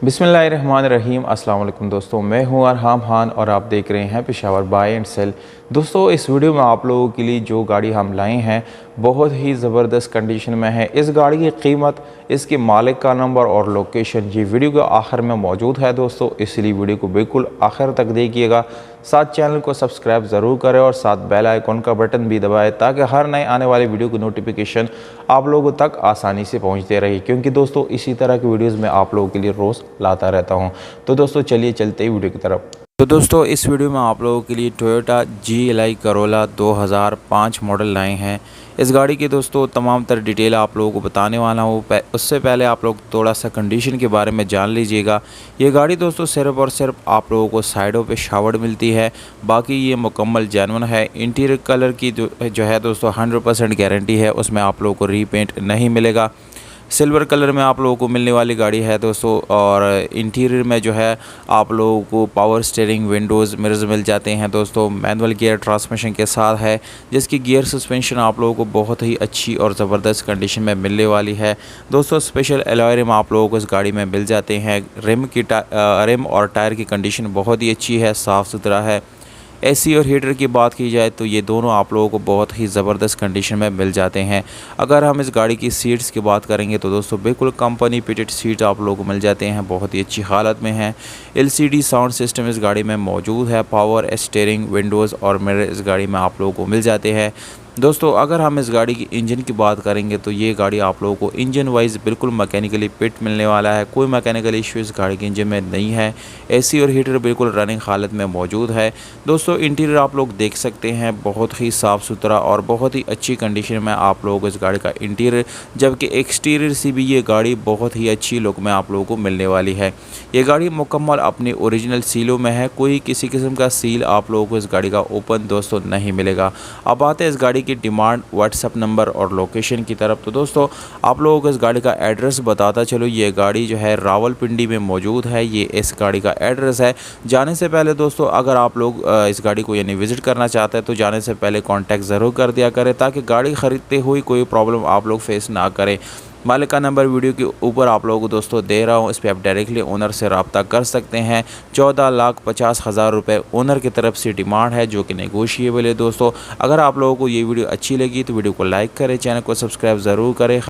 बिस्मिल्लाहिर्रहमानिर्रहीम। अस्सलाम वालेकुम दोस्तों, मैं हूं अरहाम खान और आप देख रहे हैं पेशावर बाय एंड सेल। दोस्तों, इस वीडियो में आप लोगों के लिए जो गाड़ी हम लाए हैं बहुत ही ज़बरदस्त कंडीशन में है। इस गाड़ी की कीमत, इसके मालिक का नंबर और लोकेशन ये वीडियो के आखिर में मौजूद है दोस्तों, इसलिए वीडियो को बिल्कुल आखिर तक देखिएगा। साथ चैनल को सब्सक्राइब ज़रूर करें और साथ बेल आइकॉन का बटन भी दबाएं ताकि हर नए आने वाले वीडियो की नोटिफिकेशन आप लोगों तक आसानी से पहुंचते रहे, क्योंकि दोस्तों इसी तरह की वीडियोस में आप लोगों के लिए रोज़ लाता रहता हूं। तो दोस्तों चलिए चलते ही वीडियो की तरफ। तो दोस्तों इस वीडियो में आप लोगों के लिए टोयोटा GLI करोला 2005 मॉडल लाए हैं। इस गाड़ी की दोस्तों तमाम तर डिटेल आप लोगों को बताने वाला हूँ। उससे पहले आप लोग थोड़ा सा कंडीशन के बारे में जान लीजिएगा। ये गाड़ी दोस्तों सिर्फ और सिर्फ आप लोगों को साइडों पे शावर्ड मिलती है, बाकी ये मुकम्मल जेन्युइन है। इंटीरियर कलर की जो है दोस्तों 100% गारंटी है, उसमें आप लोगों को रीपेंट नहीं मिलेगा। सिल्वर कलर में आप लोगों को मिलने वाली गाड़ी है दोस्तों। और इंटीरियर में जो है आप लोगों को पावर स्टीयरिंग, विंडोज़, मिरर्स मिल जाते हैं दोस्तों। मैनुअल गियर ट्रांसमिशन के साथ है, जिसकी गियर सस्पेंशन आप लोगों को बहुत ही अच्छी और ज़बरदस्त कंडीशन में मिलने वाली है दोस्तों। स्पेशल अलॉय रिम आप लोगों को इस गाड़ी में मिल जाते हैं। रिम और टायर की कंडीशन बहुत ही अच्छी है, साफ़ सुथरा है। एसी और हीटर की बात की जाए तो ये दोनों आप लोगों को बहुत ही ज़बरदस्त कंडीशन में मिल जाते हैं। अगर हम इस गाड़ी की सीट्स की बात करेंगे तो दोस्तों बिल्कुल कंपनी फिटेड सीट आप लोगों को मिल जाते हैं, बहुत ही अच्छी हालत में हैं। LCD साउंड सिस्टम इस गाड़ी में मौजूद है। पावर स्टीयरिंग, विंडोज़ और मिरर इस गाड़ी में आप लोगों को मिल जाते हैं दोस्तों। अगर हम इस गाड़ी की इंजन की बात करेंगे तो ये गाड़ी आप लोगों को इंजन वाइज बिल्कुल मैकेनिकली फिट मिलने वाला है। कोई मैकेनिकल इशू इस गाड़ी के इंजन में नहीं है। एसी और हीटर बिल्कुल रनिंग हालत में मौजूद है दोस्तों। इंटीरियर आप लोग देख सकते हैं, बहुत ही साफ़ सुथरा और बहुत ही अच्छी कंडीशन में आप लोगों को इस गाड़ी का इंटीरियर, जबकि एक्सटीरियर से भी ये गाड़ी बहुत ही अच्छी लुक में आप लोगों को मिलने वाली है। ये गाड़ी मुकम्मल अपनी ओरिजिनल सीलों में है, कोई किसी किस्म का सील आप लोगों को इस गाड़ी का ओपन दोस्तों नहीं मिलेगा। अब आते हैं इस गाड़ी की डिमांड, व्हाट्सएप नंबर और लोकेशन की तरफ। तो दोस्तों आप लोगों को इस गाड़ी का एड्रेस बताता चलो। ये गाड़ी जो है रावलपिंडी में मौजूद है, ये इस गाड़ी का एड्रेस है। जाने से पहले दोस्तों अगर आप लोग इस गाड़ी को यानी विज़िट करना चाहते हैं तो जाने से पहले कांटेक्ट ज़रूर कर दिया करें, ताकि गाड़ी ख़रीदते हुए कोई प्रॉब्लम आप लोग फेस ना करें। मालिक का नंबर वीडियो के ऊपर आप लोगों को दोस्तों दे रहा हूँ, इस पर आप डायरेक्टली ओनर से रब्ता कर सकते हैं। 14,50,000 रुपये ओनर की तरफ से डिमांड है, जो कि नेगोशिएबल है दोस्तों। अगर आप लोगों को ये वीडियो अच्छी लगी तो वीडियो को लाइक करें, चैनल को सब्सक्राइब ज़रूर करें।